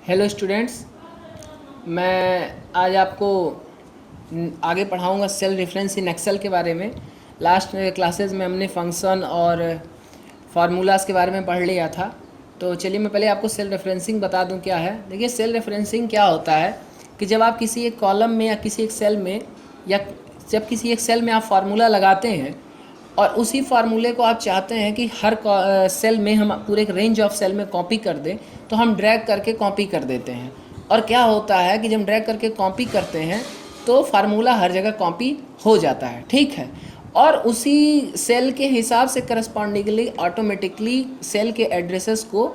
Hello students, मैं आज आपको आगे पढ़ाऊंगा सेल रेफरेंस इन एक्सेल के बारे में। लास्ट क्लासेस में हमने फंक्शन और फार्मूलाज के बारे में पढ़ लिया था। तो चलिए मैं पहले आपको सेल रेफरेंसिंग बता दूं क्या है। देखिए, सेल रेफरेंसिंग क्या होता है कि जब आप किसी एक कॉलम में या किसी एक सेल में या जब किसी एक सेल में आप फार्मूला लगाते हैं और उसी फार्मूले को आप चाहते हैं कि हर सेल में हम पूरे एक रेंज ऑफ सेल में कॉपी कर दें, तो हम ड्रैग करके कॉपी कर देते हैं। और क्या होता है कि जब ड्रैग करके कॉपी करते हैं तो फार्मूला हर जगह कॉपी हो जाता है, ठीक है। और उसी सेल के हिसाब से करस्पॉन्डिंगली ऑटोमेटिकली सेल के एड्रेसेस को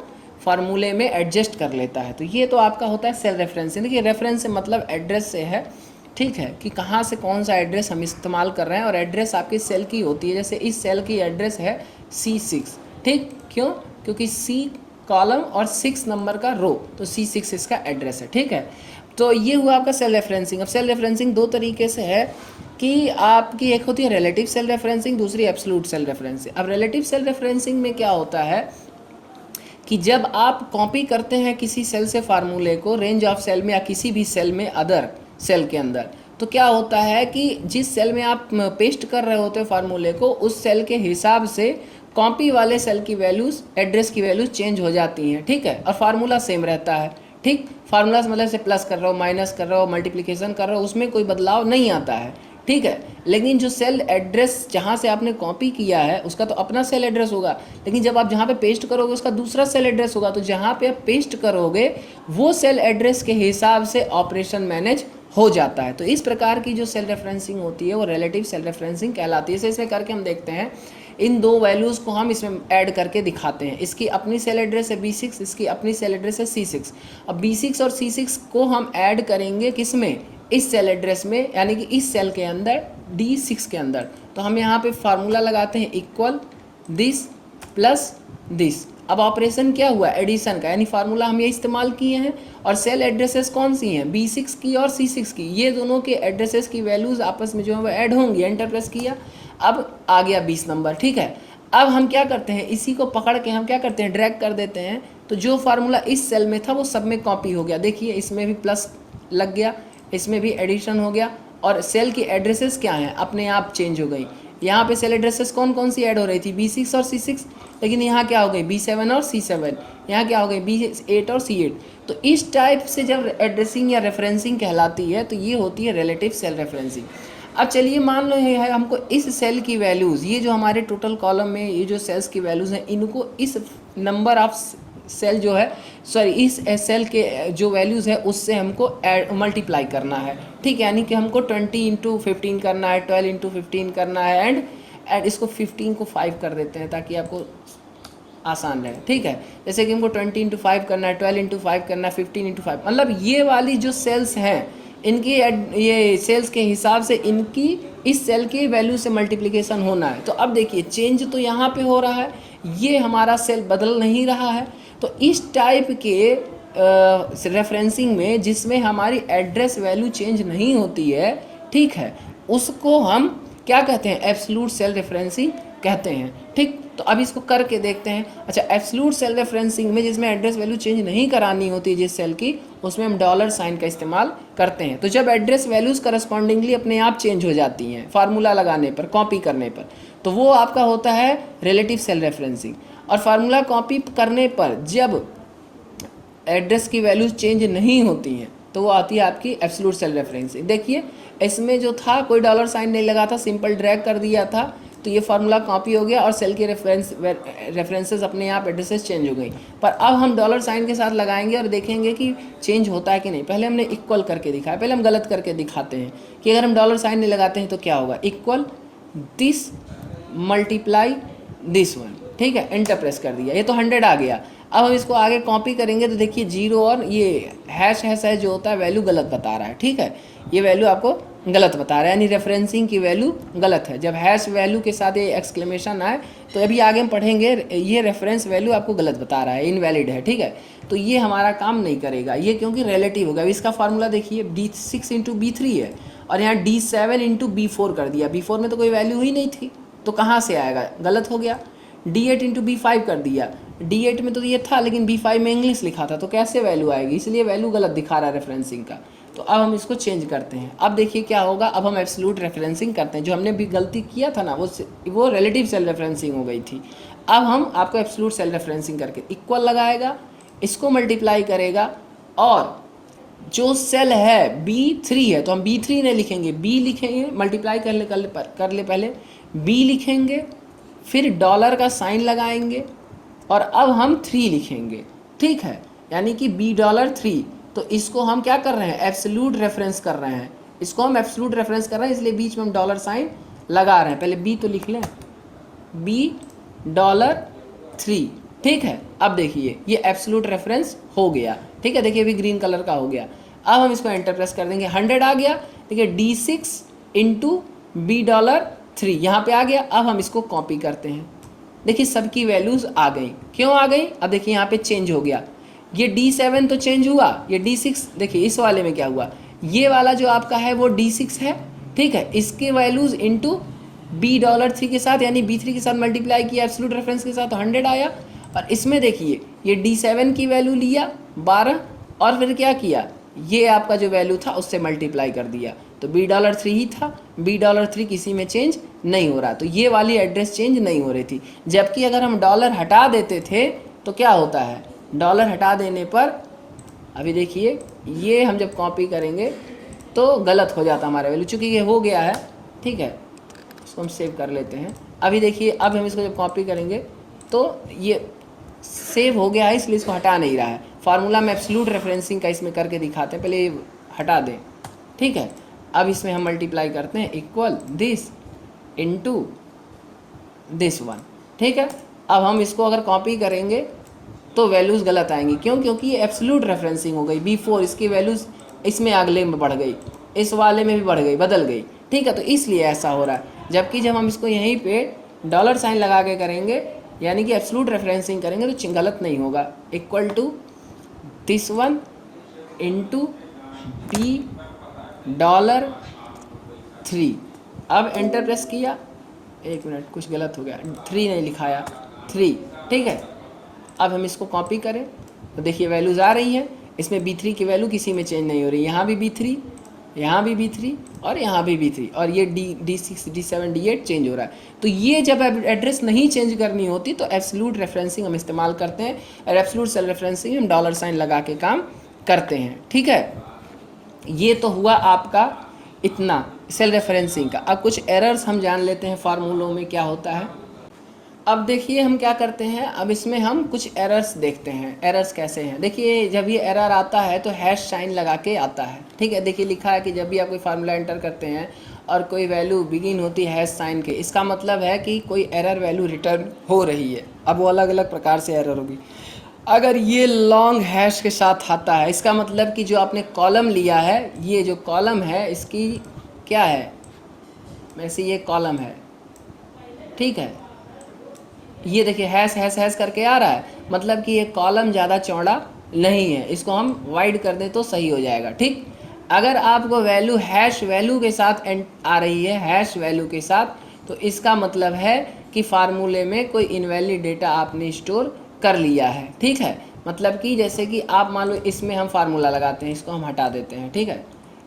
फार्मूले में एडजस्ट कर लेता है। तो ये तो आपका होता है सेल रेफरेंसिंग। देखिए, रेफरेंस से मतलब एड्रेस से है, ठीक है, कि कहाँ से कौन सा एड्रेस हम इस्तेमाल कर रहे हैं। और एड्रेस आपकी सेल की होती है, जैसे इस सेल की एड्रेस है C6, ठीक। क्यों? क्योंकि C कॉलम और 6 नंबर का रो, तो C6 इसका एड्रेस है, ठीक है। तो ये हुआ आपका सेल रेफरेंसिंग। अब सेल रेफरेंसिंग दो तरीके से है कि आपकी एक होती है रिलेटिव सेल रेफरेंसिंग, दूसरी एब्सोल्यूट सेल रेफरेंसिंग। अब रिलेटिव सेल रेफरेंसिंग में क्या होता है कि जब आप कॉपी करते हैं किसी सेल से फार्मूले को रेंज ऑफ सेल में या किसी भी सेल में अदर सेल के अंदर, तो क्या होता है कि जिस सेल में आप पेस्ट कर रहे होते हो फार्मूले को, उस सेल के हिसाब से कॉपी वाले सेल की वैल्यूज़, एड्रेस की वैल्यूज़ चेंज हो जाती हैं, ठीक है। और फार्मूला सेम रहता है, ठीक। फार्मूला मतलब से प्लस कर रहे हो, माइनस कर रहे हो, मल्टीप्लिकेशन कर रहे हो, उसमें कोई बदलाव नहीं आता है, ठीक है। लेकिन जो सेल एड्रेस जहाँ से आपने कॉपी किया है उसका तो अपना सेल एड्रेस होगा, लेकिन जब आप जहाँ पे पेस्ट करोगे उसका दूसरा सेल एड्रेस होगा। तो जहाँ पे आप पेस्ट करोगे वो सेल एड्रेस के हिसाब से ऑपरेशन मैनेज हो जाता है। तो इस प्रकार की जो सेल रेफरेंसिंग होती है वो रिलेटिव सेल रेफरेंसिंग कहलाती है। इसमें करके हम देखते हैं, इन दो वैल्यूज़ को हम इसमें ऐड करके दिखाते हैं। इसकी अपनी सेल एड्रेस है B6, इसकी अपनी सेल एड्रेस है C6। अब B6 और C6 को हम ऐड करेंगे किस में? इस सेल एड्रेस में, यानी कि इस सेल के अंदर D6 के अंदर। तो हम यहाँ पे फार्मूला लगाते हैं इक्वल दिस प्लस दिस। अब ऑपरेशन क्या हुआ? एडिशन का, यानी फार्मूला हम ये इस्तेमाल किए हैं। और सेल एड्रेसेस कौन सी हैं? B6 की और C6 की। ये दोनों के एड्रेसेस की वैल्यूज़ आपस में जो है वो ऐड होंगी। एंटर प्रेस किया, अब आ गया 20 नंबर, ठीक है। अब हम क्या करते हैं, इसी को पकड़ के हम क्या करते हैं, ड्रैग कर देते हैं। तो जो फार्मूला इस सेल में था वो सब में कॉपी हो गया। देखिए, इसमें भी प्लस लग गया, इसमें भी एडिशन हो गया। और सेल की एड्रेसेस क्या हैं, अपने आप चेंज हो गई। यहाँ पे सेल एड्रेसेस कौन कौन सी ऐड हो रही थी? B6 और C6, लेकिन यहाँ क्या हो गई? B7 और C7। यहाँ क्या हो गई? B8 और C8। तो इस टाइप से जब एड्रेसिंग या रेफरेंसिंग कहलाती है तो ये होती है रिलेटिव सेल रेफरेंसिंग। अब चलिए मान लो ये है, हमको इस सेल की वैल्यूज़, ये जो हमारे टोटल कॉलम में ये जो सेल्स की वैल्यूज़ हैं, इनको इस नंबर ऑफ सेल जो है, सॉरी, इस सेल के जो वैल्यूज़ है उससे हमको मल्टीप्लाई करना है, ठीक है। यानी कि हमको 20 इंटू 15 करना है, 12 इंटू 15 करना है, एंड इसको 15 को 5 कर देते हैं ताकि आपको आसान रहे, ठीक है। जैसे कि हमको 20 इंटू 5 करना है, 12 इंटू 5 करना है, 15 इंटू 5, मतलब ये वाली जो सेल्स हैं इनकी ये सेल्स के हिसाब से इनकी इस सेल की वैल्यू से मल्टीप्लिकेशन होना है। तो अब देखिए, चेंज तो यहाँ पे हो रहा है, ये हमारा सेल बदल नहीं रहा है। तो इस टाइप के रेफरेंसिंग में जिसमें हमारी एड्रेस वैल्यू चेंज नहीं होती है, ठीक है, उसको हम क्या कहते हैं? एब्सोल्यूट सेल रेफरेंसिंग कहते हैं, ठीक। तो अब इसको करके देखते हैं। अच्छा, एब्सोल्यूट सेल रेफरेंसिंग में जिसमें एड्रेस वैल्यू चेंज नहीं करानी होती जिस सेल की, उसमें हम डॉलर साइन का इस्तेमाल करते हैं। तो जब एड्रेस वैल्यूज़ करस्पॉन्डिंगली अपने आप चेंज हो जाती हैं फार्मूला लगाने पर, कॉपी करने पर, तो वो आपका होता है रिलेटिव सेल रेफरेंसिंग। और फार्मूला कॉपी करने पर जब एड्रेस की वैल्यूज चेंज नहीं होती हैं तो वो आती है आपकी एब्सोल्यूट सेल रेफरेंसिंग। देखिए, इसमें जो था कोई डॉलर साइन नहीं लगा था, सिंपल ड्रैग कर दिया था, तो ये फार्मूला कॉपी हो गया और सेल के रेफरेंसेस अपने आप एड्रेसेस चेंज हो गई। पर अब हम डॉलर साइन के साथ लगाएंगे और देखेंगे कि चेंज होता है कि नहीं। पहले हमने इक्वल करके दिखाया, पहले हम गलत करके दिखाते हैं कि अगर हम डॉलर साइन नहीं लगाते हैं तो क्या होगा? Equal this multiply this one, ठीक है। एंटर प्रेस कर दिया, ये तो 100 आ गया। अब हम इसको आगे कॉपी करेंगे तो देखिए 0 और ये हैश जो होता है वैल्यू गलत बता रहा है, ठीक है। ये वैल्यू आपको गलत बता रहा है, यानी रेफरेंसिंग की वैल्यू गलत है। जब हैश वैल्यू के साथ ये एक्सक्लेमेशन आए तो अभी आगे हम पढ़ेंगे, ये रेफरेंस वैल्यू आपको गलत बता रहा है, इनवैलिड है, ठीक है। तो ये हमारा काम नहीं करेगा, ये क्योंकि रिलेटिव होगा। इसका फार्मूला देखिए, D6 इंटू B3 है और यहाँ D7 इंटू B4 कर दिया। B4 में तो कोई वैल्यू ही नहीं थी, तो कहाँ से आएगा? गलत हो गया। D8 इंटू B5 कर दिया, D8 में तो ये था, लेकिन B5 में इंग्लिश लिखा था, तो कैसे वैल्यू आएगी, इसलिए वैल्यू गलत दिखा रहा है रेफरेंसिंग का। तो अब हम इसको चेंज करते हैं। अब देखिए क्या होगा, अब हम एब्सोल्यूट रेफरेंसिंग करते हैं। जो हमने भी गलती किया था ना, वो रिलेटिव सेल रेफरेंसिंग हो गई थी। अब हम आपको एब्सोल्यूट सेल रेफरेंसिंग करके इक्वल लगाएगा, इसको मल्टीप्लाई करेगा, और जो सेल है B3 है तो हम B3 नहीं लिखेंगे, B लिखेंगे, मल्टीप्लाई कर ले पहले, B लिखेंगे, फिर डॉलर का साइन लगाएंगे, और अब हम 3 लिखेंगे। ठीक है, यानी कि $3। तो इसको हम क्या कर रहे हैं, एब्सोल्यूट रेफरेंस कर रहे हैं, इसको हम एब्सोल्यूट रेफरेंस कर रहे हैं, इसलिए बीच में हम डॉलर साइन लगा रहे हैं। पहले B तो लिख लें, $3। ठीक है, अब देखिए ये एब्सोल्यूट रेफरेंस हो गया। ठीक है, देखिए अभी ग्रीन कलर का हो गया। अब हम इसको एंटर प्रेस कर देंगे, 100 आ गया। देखिए D6 इंटू $3 यहाँ पे आ गया। अब हम इसको कॉपी करते हैं, देखिए सबकी वैल्यूज़ आ गई। क्यों आ गई, अब देखिए यहाँ पे चेंज हो गया, ये D7 तो चेंज हुआ, ये D6 देखिए इस वाले में क्या हुआ, ये वाला जो आपका है वो D6 है। ठीक है, इसके वैल्यूज़ इंटू $3 के साथ, यानी B3 के साथ मल्टीप्लाई किया एब्सोल्यूट रेफरेंस के साथ, तो 100 आया। और इसमें देखिए ये D7 की वैल्यू लिया 12, और फिर क्या किया, ये आपका जो वैल्यू था उससे मल्टीप्लाई कर दिया, तो $3 ही था, $3 किसी में चेंज नहीं हो रहा, तो ये वाली एड्रेस चेंज नहीं हो रही थी। जबकि अगर हम डॉलर हटा देते थे तो क्या होता है, डॉलर हटा देने पर अभी देखिए ये हम जब कॉपी करेंगे तो गलत हो जाता हमारा वैल्यू, चूँकि ये हो गया है। ठीक है, इसको हम सेव कर लेते हैं। अभी देखिए अब हम इसको जब कॉपी करेंगे तो ये सेव हो गया है, इसलिए इसको हटा नहीं रहा है। फार्मूला में एब्सोल्यूट रेफरेंसिंग का इसमें करके दिखाते हैं, पहले ये हटा दें। ठीक है, अब इसमें हम मल्टीप्लाई करते हैं, equal this into this one. ठीक है, अब हम इसको अगर कॉपी करेंगे तो वैल्यूज़ गलत आएंगी। क्यों, क्योंकि ये एब्सोल्यूट रेफरेंसिंग हो गई। B4 इसकी वैल्यूज़ इसमें अगले में बढ़ गई, इस वाले में भी बढ़ गई, बदल गई। ठीक है, तो इसलिए ऐसा हो रहा है। जबकि जब हम इसको यहीं पे डॉलर साइन लगा के करेंगे, यानी कि एब्सोल्यूट रेफरेंसिंग करेंगे, तो गलत नहीं होगा। Equal to this one into $3। अब एंटर प्रेस किया, एक मिनट कुछ गलत हो गया, 3 नहीं लिखाया, 3। ठीक है, अब हम इसको कॉपी करें तो देखिए वैल्यूज़ आ रही हैं, इसमें B3 की वैल्यू किसी में चेंज नहीं हो रही, यहाँ भी B3, यहाँ भी B3, और यहाँ भी B3, और ये D6 D7 D8 चेंज हो रहा है। तो ये जब एड्रेस नहीं चेंज करनी होती तो एब्सोल्यूट रेफरेंसिंग हम इस्तेमाल करते हैं, और एब्सोल्यूट सेल रेफरेंसिंग हम डॉलर साइन लगा के काम करते हैं। ठीक है, ये तो हुआ आपका इतना सेल रेफरेंसिंग का। अब कुछ एरर्स हम जान लेते हैं फार्मूलों में क्या होता है। अब देखिए हम क्या करते हैं, अब इसमें हम कुछ एरर्स देखते हैं। एरर्स कैसे हैं, देखिए जब ये एरर आता है तो हैश साइन लगा के आता है। ठीक है, देखिए लिखा है कि जब भी आप कोई फार्मूला एंटर करते हैं और कोई वैल्यू बिगिन होती है हैश साइन के, इसका मतलब है कि कोई एरर वैल्यू रिटर्न हो रही है। अब वो अलग अलग प्रकार से एरर होगी। अगर ये लॉन्ग हैश के साथ आता है, इसका मतलब कि जो आपने कॉलम लिया है, ये जो कॉलम है इसकी क्या है, वैसे ये कॉलम है। ठीक है, ये देखिए हैश हैश हैश करके आ रहा है, मतलब कि ये कॉलम ज़्यादा चौड़ा नहीं है, इसको हम वाइड कर दें तो सही हो जाएगा। ठीक, अगर आपको वैल्यू हैश वैल्यू के साथ आ रही है, हैश वैल्यू के साथ, तो इसका मतलब है कि फार्मूले में कोई इनवैलिड डेटा आपने स्टोर कर लिया है। ठीक है, मतलब कि जैसे कि आप मान लो इसमें हम फार्मूला लगाते हैं, इसको हम हटा देते हैं। ठीक है,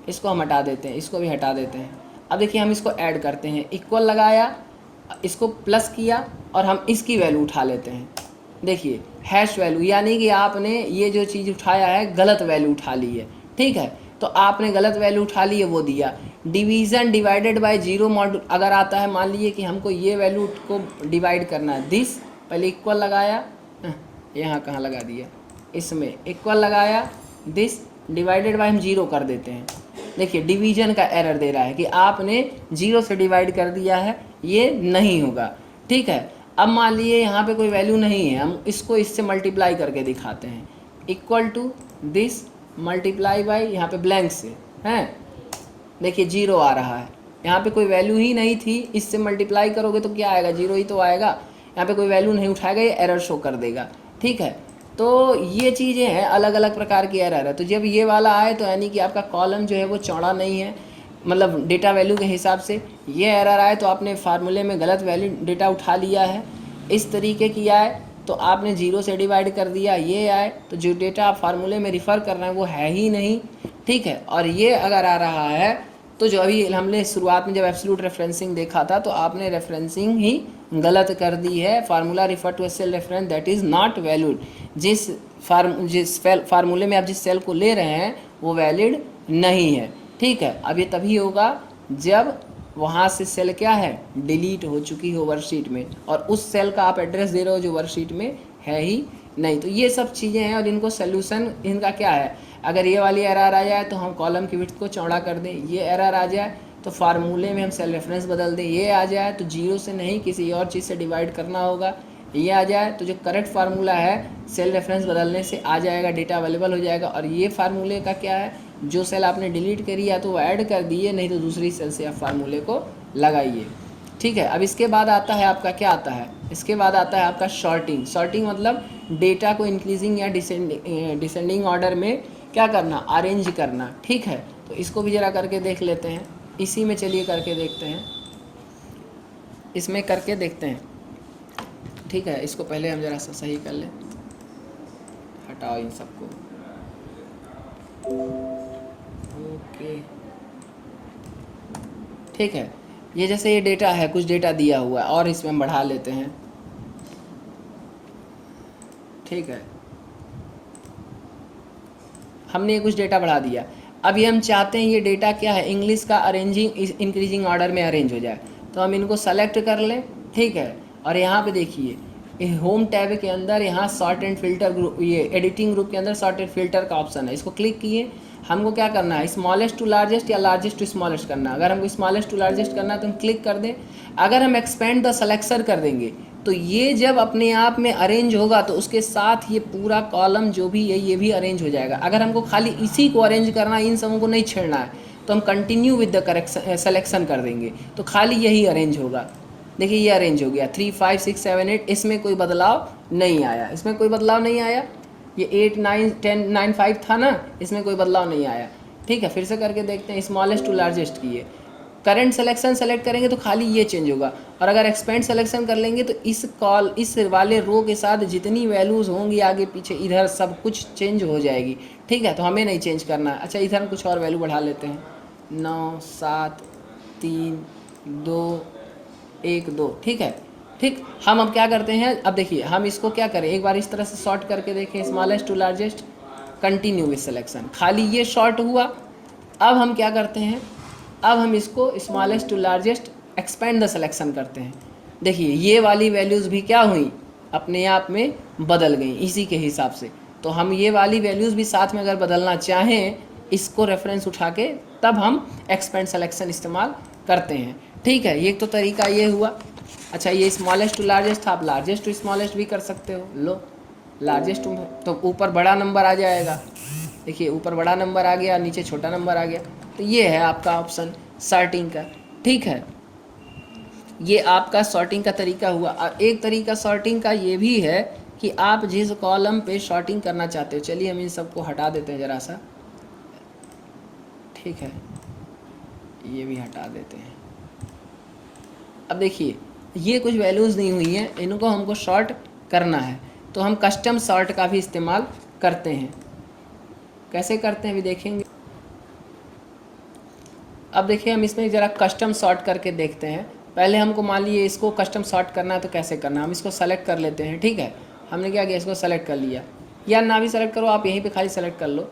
इसको हम हटा देते हैं, इसको भी हटा देते हैं। अब देखिए हम इसको ऐड करते हैं, इक्वल लगाया, इसको प्लस किया, और हम इसकी वैल्यू उठा लेते हैं। देखिए हैश वैल्यू, यानी कि आपने ये जो चीज़ उठाया है गलत वैल्यू उठा ली है। ठीक है, तो आपने गलत वैल्यू उठा ली है, वो दिया। डिवीज़न डिवाइडेड बाय 0 मॉड्यूल अगर आता है, मान लीजिए कि हमको ये वैल्यू को डिवाइड करना है, दिस, पहले इक्वल लगाया, यहाँ कहाँ लगा दिया, इसमें इक्वल लगाया, दिस डिवाइडेड बाय हम 0 कर देते हैं। देखिए डिवीज़न का एरर दे रहा है कि आपने 0 से डिवाइड कर दिया है, ये नहीं होगा। ठीक है, अब मान लीजिए यहाँ पे कोई वैल्यू नहीं है, हम इसको इससे मल्टीप्लाई करके दिखाते हैं, equal to this multiply by यहाँ पे ब्लैंक से हैं, देखिए 0 आ रहा है, यहाँ पे कोई वैल्यू ही नहीं थी, इससे मल्टीप्लाई करोगे तो क्या आएगा, 0 ही तो आएगा। यहाँ पे कोई वैल्यू नहीं उठाएगा, ये एरर शो कर देगा। ठीक है, तो ये चीज़ें हैं, अलग अलग प्रकार की एरर है। तो जब ये वाला आए तो यानी कि आपका कॉलम जो है वो चौड़ा नहीं है, मतलब डेटा वैल्यू के हिसाब से। ये एरर आए तो आपने फार्मूले में गलत वैल्यू डेटा उठा लिया है, इस तरीके किया है। तो आपने 0 से डिवाइड कर दिया, ये आए, तो जो डेटा आप फार्मूले में रिफ़र कर रहे हैं वो है ही नहीं, ठीक है। और ये अगर आ रहा है तो जो अभी हमने शुरुआत में जब एब्सोल्यूट रेफरेंसिंग देखा था तो आपने रेफरेंसिंग ही गलत कर दी है। Formula refer to a cell reference that is not valid. जिस फार्मूले में आप जिस सेल को ले रहे हैं वो वैलिड नहीं है, ठीक है। अब ये तभी होगा जब वहाँ से सेल क्या है, डिलीट हो चुकी हो वर्कशीट में, और उस सेल का आप एड्रेस दे रहे हो जो वर्कशीट में है ही नहीं। तो ये सब चीज़ें हैं और इनको सोल्यूशन इनका क्या है, अगर ये वाली एरर आ जाए तो हम कॉलम की विड्थ को चौड़ा कर दें, ये एरर आ जाए तो फार्मूले में हम सेल रेफरेंस बदल दें, ये आ जाए तो 0 से नहीं किसी और चीज़ से डिवाइड करना होगा, ये आ जाए तो जो करेक्ट फार्मूला है सेल रेफरेंस बदलने से आ जाएगा, डेटा अवेलेबल हो जाएगा। और ये फार्मूले का क्या है, जो सेल आपने डिलीट करी या तो वो ऐड कर दिए, नहीं तो दूसरी सेल से आप फार्मूले को लगाइए, ठीक है। अब इसके बाद आता है आपका क्या आता है, इसके बाद आता है आपका शॉर्टिंग। शॉर्टिंग मतलब डेटा को इंक्रीजिंग या डिसेंडिंग ऑर्डर में क्या करना, अरेंज करना, ठीक है। तो इसको भी ज़रा करके देख लेते हैं, इसी में चलिए करके देखते हैं, इसमें करके देखते हैं, ठीक है। इसको पहले हम ज़रा सा सही कर लें, हटाओ इन सबको, ओके, ठीक है। ये जैसे ये डेटा है, कुछ डेटा दिया हुआ है और इसमें हम बढ़ा लेते हैं, ठीक है। हमने ये कुछ डेटा बढ़ा दिया। अब ये हम चाहते हैं ये डेटा क्या है, इंग्लिश का अरेंजिंग इंक्रीजिंग ऑर्डर में अरेंज हो जाए, तो हम इनको सेलेक्ट कर लें, ठीक है। और यहाँ पे देखिए होम टैब के अंदर यहाँ सॉर्ट एंड फिल्टर ग्रुप, ये एडिटिंग ग्रुप के अंदर सॉर्ट एंड फिल्टर का ऑप्शन है, इसको क्लिक किए। हमको क्या करना है, स्मॉलेस्ट टू लार्जेस्ट या लार्जेस्ट टू स्मॉलेस्ट करना है। अगर हमको स्मॉलेस्ट टू लार्जेस्ट करना है तो हम क्लिक कर दें। अगर हम एक्सपेंड द सिलेक्शन कर देंगे तो ये जब अपने आप में अरेंज होगा तो उसके साथ ये पूरा कॉलम जो भी है ये भी अरेंज हो जाएगा। अगर हमको खाली इसी को अरेंज करना है, इन सबों को नहीं छेड़ना है, तो हम continue with the correction selection कर देंगे तो खाली यही अरेंज होगा। देखिए ये अरेंज हो गया 3 5 6 7 8, इसमें कोई बदलाव नहीं आया, इसमें कोई बदलाव नहीं आया। ये 8 9 10 9 5 था ना, इसमें कोई बदलाव नहीं आया, ठीक है। फिर से करके देखते हैं, स्मॉलेस्ट टू लार्जेस्ट किए, करंट सिलेक्शन सेलेक्ट करेंगे तो खाली ये चेंज होगा। और अगर एक्सपेंड सिलेक्शन कर लेंगे तो इस वाले रो के साथ जितनी वैल्यूज़ होंगी आगे पीछे इधर सब कुछ चेंज हो जाएगी, ठीक है। तो हमें नहीं चेंज करना है। अच्छा इधर हम कुछ और वैल्यू बढ़ा लेते हैं, 9 7 3 2 1 2, ठीक है, ठीक। हम अब क्या करते हैं, अब देखिए हम इसको क्या करें, एक बार इस तरह से शॉर्ट करके देखें, smallest to largest, continue with selection, खाली ये शॉर्ट हुआ। अब हम क्या करते हैं, अब हम इसको smallest to largest expand the selection करते हैं। देखिए ये वाली वैल्यूज़ भी क्या हुई, अपने आप में बदल गई इसी के हिसाब से। तो हम ये वाली वैल्यूज़ भी साथ में अगर बदलना चाहें, इसको रेफरेंस उठा के तब हम एक्सपेंड सिलेक्शन इस्तेमाल करते हैं, ठीक है। ये तो तरीका ये हुआ। अच्छा ये स्मॉलेस्ट टू लार्जेस्ट था, आप लार्जेस्ट टू स्मॉलेस्ट भी कर सकते हो। लो लार्जेस्ट तो ऊपर बड़ा नंबर आ जाएगा, देखिए ऊपर बड़ा नंबर आ गया, नीचे छोटा नंबर आ गया। तो ये है आपका ऑप्शन सॉर्टिंग का, ठीक है। ये आपका सॉर्टिंग का तरीका हुआ। और एक तरीका सॉर्टिंग का ये भी है कि आप जिस कॉलम पे सॉर्टिंग करना चाहते हो, चलिए हम इन सबको हटा देते हैं ज़रा सा, ठीक है, ये भी हटा देते हैं। अब देखिए ये कुछ वैल्यूज़ नहीं हुई हैं, इनको हमको शॉर्ट करना है, तो हम कस्टम सॉर्ट का भी इस्तेमाल करते हैं। कैसे करते हैं अभी देखेंगे। अब देखिए हम इसमें ज़रा कस्टम सॉर्ट करके देखते हैं। पहले हमको मान लीजिए इसको कस्टम सॉर्ट करना है तो कैसे करना है, हम इसको सेलेक्ट कर लेते हैं, ठीक है। हमने क्या किया, इसको सेलेक्ट कर लिया, या ना भी सेलेक्ट करो आप, यहीं पे खाली सेलेक्ट कर लो।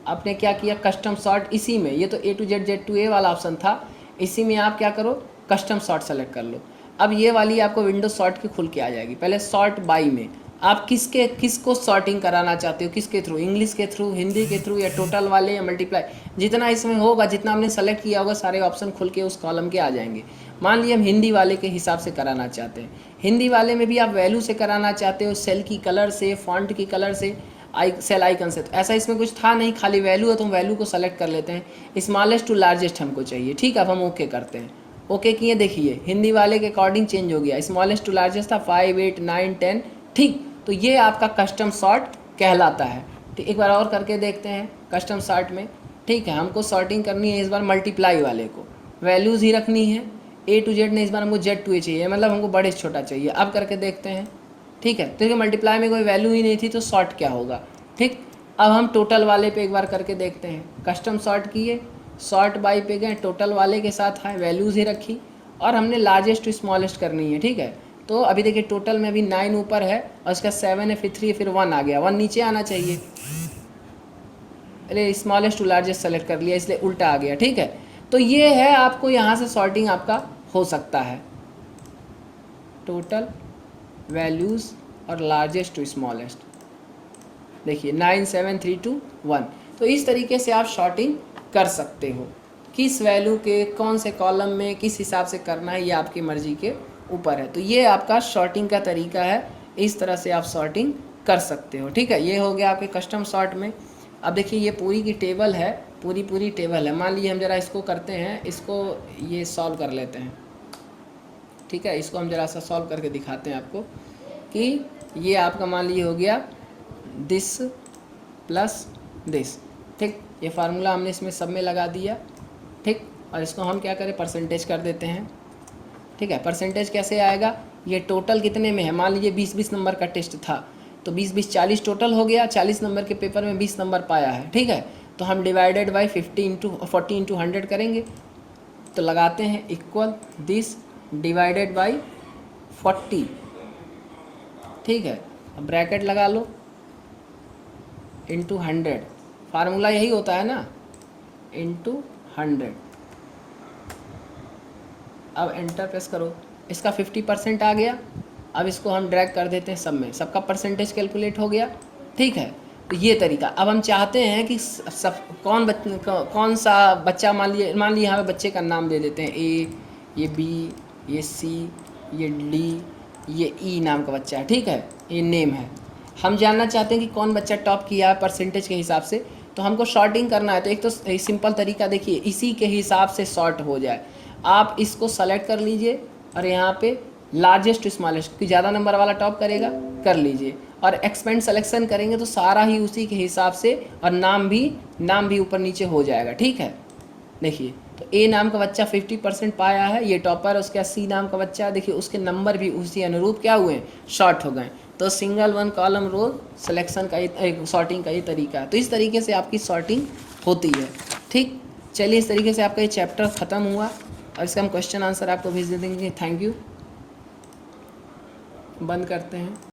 आपने क्या किया, कस्टम सॉर्ट, इसी में ये तो A to Z Z to A वाला ऑप्शन था, इसी में आप क्या करो, कस्टम सॉर्ट सेलेक्ट कर लो। अब ये वाली आपको विंडो सॉर्ट की खुल के आ जाएगी। पहले सॉर्ट बाय में आप किसको सॉर्टिंग कराना चाहते हो, किसके थ्रू, इंग्लिश के थ्रू, हिंदी के थ्रू, या टोटल वाले, या मल्टीप्लाई, जितना इसमें होगा, जितना हमने सेलेक्ट किया होगा सारे ऑप्शन खुल के उस कॉलम के आ जाएंगे। मान लीजिए हम हिंदी वाले के हिसाब से कराना चाहते हैं, हिंदी वाले में भी आप वैल्यू से कराना चाहते हो, सेल की कलर से, फॉन्ट की कलर से, सेल आइकन से, तो ऐसा इसमें कुछ था नहीं, खाली वैल्यू है तो हम वैल्यू को सेलेक्ट कर लेते हैं। स्मॉलेस्ट टू लार्जेस्ट हमको चाहिए, ठीक है। अब हम ओके करते हैं, ओके किए, देखिए हिंदी वाले के अकॉर्डिंग चेंज हो गया, स्मॉलेस्ट टू लार्जेस्ट था 5 8 9 10, ठीक। तो ये आपका कस्टम सॉर्ट कहलाता है। तो एक बार और करके देखते हैं कस्टम सॉर्ट में, ठीक है। हमको सॉर्टिंग करनी है इस बार मल्टीप्लाई वाले को, वैल्यूज़ ही रखनी है, A to Z नहीं, इस बार हमको Z to A चाहिए, मतलब हमको बड़े से छोटा चाहिए। अब करके देखते हैं, ठीक है, तो मल्टीप्लाई में कोई वैल्यू ही नहीं थी तो सॉर्ट क्या होगा। ठीक, अब हम टोटल वाले पे एक बार करके देखते हैं। कस्टम सॉर्ट किए, सॉर्ट बाई पे गए, टोटल वाले के साथ है वैल्यूज़ ही रखी और हमने लार्जेस्ट टू स्मॉलेस्ट करनी है। ठीक है, तो अभी देखिए टोटल में अभी 9 ऊपर है और उसका 7 है, फिर 3 है, फिर 1 आ गया, 1 नीचे आना चाहिए। अरे स्मॉलेस्ट टू लार्जेस्ट सेलेक्ट कर लिया इसलिए उल्टा आ गया। ठीक है, तो ये है आपको यहाँ से सॉर्टिंग आपका हो सकता है, टोटल वैल्यूज़ और लार्जेस्ट टू स्मॉलेस्ट। देखिए 9 7 3 2 1। तो इस तरीके से आप शॉर्टिंग कर सकते हो। किस वैल्यू के कौन से कॉलम में किस हिसाब से करना है ये आपकी मर्ज़ी के ऊपर है। तो ये आपका शॉर्टिंग का तरीका है, इस तरह से आप शॉर्टिंग कर सकते हो। ठीक है, ये हो गया आपके कस्टम सॉर्ट में। अब देखिए ये पूरी की टेबल है, पूरी टेबल है। मान लीजिए हम ज़रा इसको करते हैं, इसको ये सॉल्व कर लेते हैं। ठीक है, इसको हम ज़रा सा सॉल्व करके दिखाते हैं आपको कि ये आपका मान लीजिए हो गया दिस प्लस दिस। ठीक, ये फार्मूला हमने इसमें सब में लगा दिया। ठीक, और इसको हम क्या करें, परसेंटेज कर देते हैं। ठीक है, परसेंटेज कैसे आएगा, ये टोटल कितने में है, मान लीजिए 20-20 नंबर का टेस्ट था तो 20-20 40 टोटल हो गया, 40 नंबर के पेपर में 20 नंबर पाया है। ठीक है, तो हम डिवाइडेड बाई 40 इंटू 100 करेंगे। तो लगाते हैं इक्वल दिस डिवाइडेड बाई 40। ठीक है, अब ब्रैकेट लगा लो इंटू 100, फार्मूला यही होता है ना, इंटू 100। अब एंटर प्रेस करो, इसका 50% आ गया। अब इसको हम ड्रैग कर देते हैं सब में, सबका परसेंटेज कैलकुलेट हो गया। ठीक है, तो ये तरीका। अब हम चाहते हैं कि सब कौन सा बच्चा, मान लिया यहाँ पे बच्चे का नाम दे देते हैं, ए, ये बी, ये सी, ये डी, ये ई नाम का बच्चा है। ठीक है, ये नेम है। हम जानना चाहते हैं कि कौन बच्चा टॉप किया है परसेंटेज के हिसाब से, तो हमको शॉर्टिंग करना है। तो एक तो सिंपल तरीका देखिए, इसी के हिसाब से शॉर्ट हो जाए। आप इसको सेलेक्ट कर लीजिए और यहाँ पे लार्जेस्ट टू स्मॉलेस्ट, क्योंकि ज़्यादा नंबर वाला टॉप करेगा, कर लीजिए। और एक्सपेंड सेलेक्शन करेंगे तो सारा ही उसी के हिसाब से, और नाम भी ऊपर नीचे हो जाएगा। ठीक है, देखिए तो ए नाम का बच्चा 50% पाया है, ये टॉपर है। उसके बाद सी नाम का बच्चा, देखिए उसके नंबर भी उसी अनुरूप क्या हुए, शॉर्ट हो गए। तो single one column row selection का सॉर्टिंग का ये तरीका है। तो इस तरीके से आपकी सॉर्टिंग होती है। ठीक, चलिए इस तरीके से आपका ये चैप्टर ख़त्म हुआ और इसका हम क्वेश्चन आंसर आपको भेज दे देंगे। थैंक यू, बंद करते हैं।